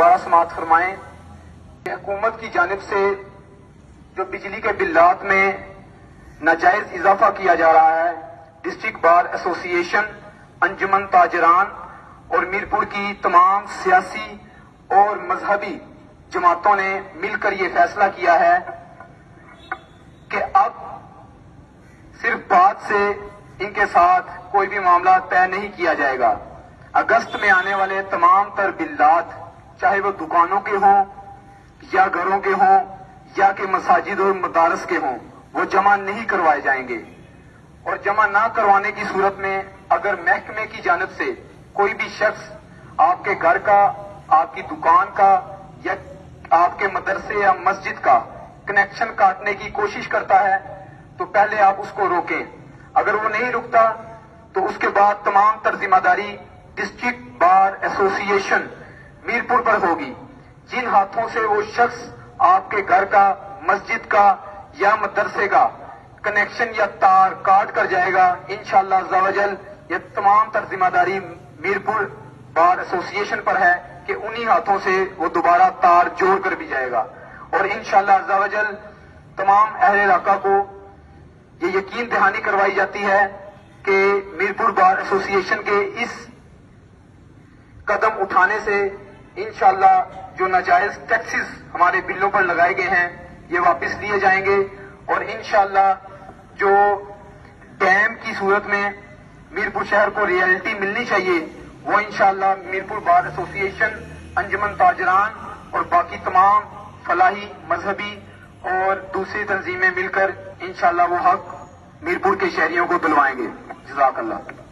دوبارہ سماعت فرمائیں کہ حکومت کی جانب سے جو بجلی کے بلات میں ناجائز اضافہ کیا جا رہا ہے، ڈسٹرکٹ بار ایسوسی ایشن، انجمن تاجران اور میرپور کی تمام سیاسی اور مذہبی جماعتوں نے مل کر یہ فیصلہ کیا ہے کہ اب صرف بات سے ان کے ساتھ کوئی بھی معاملہ طے نہیں کیا جائے گا۔ اگست میں آنے والے تمام تر بلات، چاہے وہ دکانوں کے ہوں یا گھروں کے ہوں یا کہ مساجد اور مدارس کے ہوں، وہ جمع نہیں کروائے جائیں گے، اور جمع نہ کروانے کی صورت میں اگر محکمے کی جانب سے کوئی بھی شخص آپ کے گھر کا، آپ کی دکان کا یا آپ کے مدرسے یا مسجد کا کنیکشن کاٹنے کی کوشش کرتا ہے تو پہلے آپ اس کو روکیں۔ اگر وہ نہیں رکتا تو اس کے بعد تمام تر ذمہ داری ڈسٹرکٹ بار ایسوسی ایشن میرپور پر ہوگی۔ جن ہاتھوں سے وہ شخص آپ کے گھر کا، مسجد کا یا مدرسے کا کنیکشن یا تار کاٹ کر جائے گا، انشاءاللہ عز و جل یہ تمام تر ذمہ داری میرپور بار ایسوسی ایشن پر ہے کہ انہی ہاتھوں سے وہ دوبارہ تار جوڑ کر بھی جائے گا، اور انشاءاللہ عز و جل تمام اہل علاقہ کو یہ یقین دہانی کروائی جاتی ہے کہ میرپور بار ایسوسی ایشن کے اس قدم اٹھانے سے انشاءاللہ جو ناجائز ٹیکسز ہمارے بلوں پر لگائے گئے ہیں یہ واپس لیے جائیں گے، اور انشاءاللہ جو ڈیم کی صورت میں میرپور شہر کو ریئلٹی ملنی چاہیے وہ انشاءاللہ میرپور بار ایسوسی ایشن، انجمن تاجران اور باقی تمام فلاحی، مذہبی اور دوسری تنظیمیں مل کر انشاءاللہ وہ حق میرپور کے شہریوں کو دلوائیں گے۔ جزاک اللہ۔